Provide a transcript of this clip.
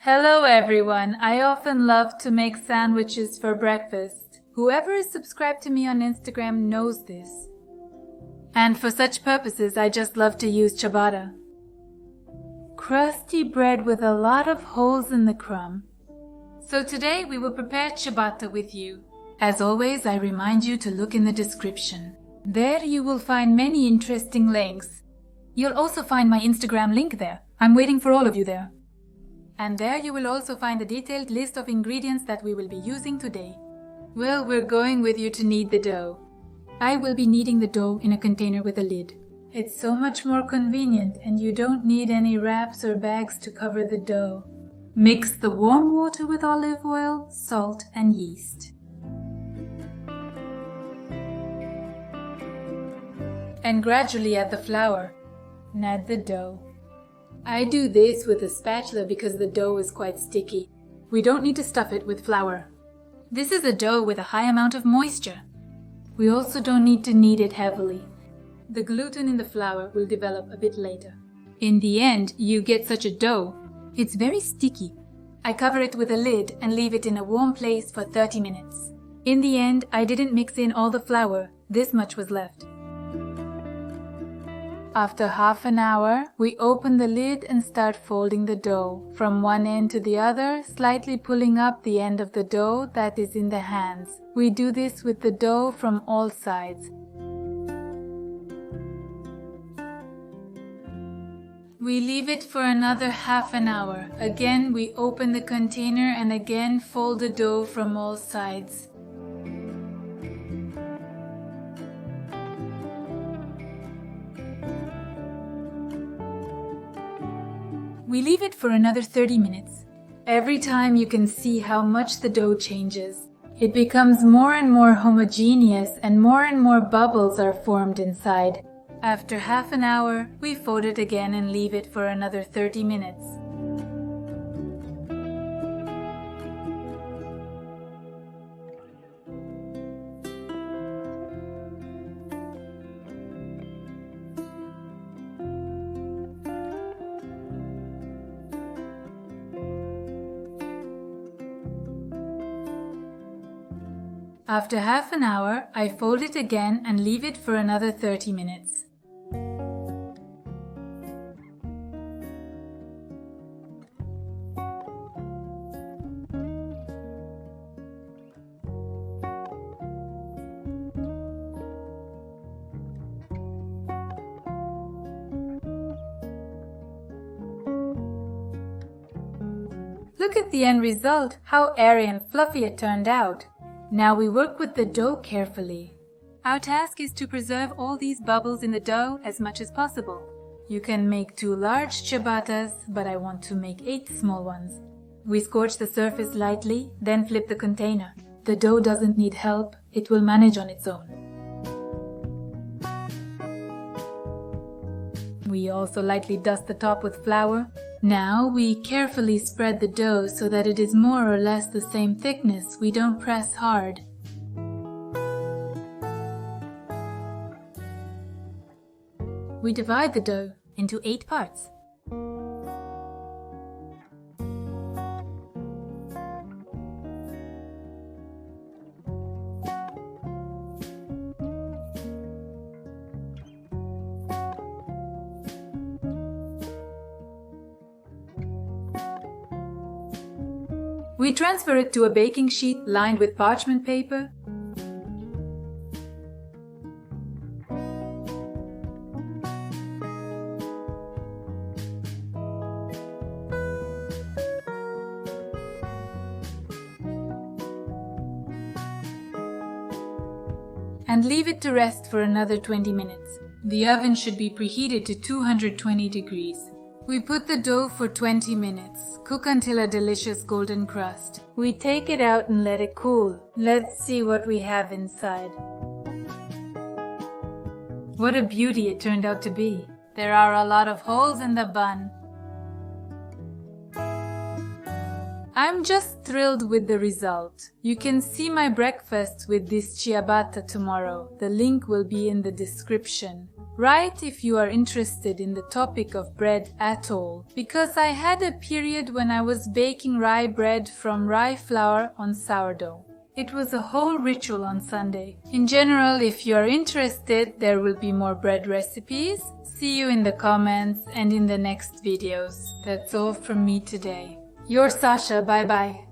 Hello everyone, I often love to make sandwiches for breakfast. Whoever is subscribed to me on Instagram knows this. And for such purposes, I just love to use ciabatta. Crusty bread with a lot of holes in the crumb. So today we will prepare ciabatta with you. As always, I remind you to look in the description. There you will find many interesting links. You'll also find my Instagram link there. I'm waiting for all of you there. And there you will also find a detailed list of ingredients that we will be using today. Well, we're going with you to knead the dough. I will be kneading the dough in a container with a lid. It's so much more convenient and you don't need any wraps or bags to cover the dough. Mix the warm water with olive oil, salt and yeast. And gradually add the flour. And add the dough. I do this with a spatula because the dough is quite sticky. We don't need to stuff it with flour. This is a dough with a high amount of moisture. We also don't need to knead it heavily. The gluten in the flour will develop a bit later. In the end, you get such a dough. It's very sticky. I cover it with a lid and leave it in a warm place for 30 minutes. In the end, I didn't mix in all the flour. This much was left. After half an hour, we open the lid and start folding the dough from one end to the other, slightly pulling up the end of the dough that is in the hands. We do this with the dough from all sides. We leave it for another half an hour. Again, we open the container and again fold the dough from all sides. We leave it for another 30 minutes. Every time you can see how much the dough changes. It becomes more and more homogeneous and more bubbles are formed inside. After half an hour, we fold it again and leave it for another 30 minutes. After half an hour, I fold it again and leave it for another 30 minutes. Look at the end result, how airy and fluffy it turned out. Now we work with the dough carefully. Our task is to preserve all these bubbles in the dough as much as possible. You can make 2 large ciabattas, but I want to make 8 small ones. We scorch the surface lightly, then flip the container. The dough doesn't need help, it will manage on its own. We also lightly dust the top with flour. Now we carefully spread the dough so that it is more or less the same thickness. We don't press hard. We divide the dough into 8 parts. We transfer it to a baking sheet lined with parchment paper. And leave it to rest for another 20 minutes. The oven should be preheated to 220 degrees. We put the dough for 20 minutes. Cook until a delicious golden crust. We take it out and let it cool. Let's see what we have inside. What a beauty it turned out to be. There are a lot of holes in the bun. I'm just thrilled with the result. You can see my breakfast with this ciabatta tomorrow. The link will be in the description. Write if you are interested in the topic of bread at all, because I had a period when I was baking rye bread from rye flour on sourdough. It was a whole ritual on Sunday. In general, if you are interested, there will be more bread recipes. See you in the comments and in the next videos. That's all from me today. Your Sasha, bye bye.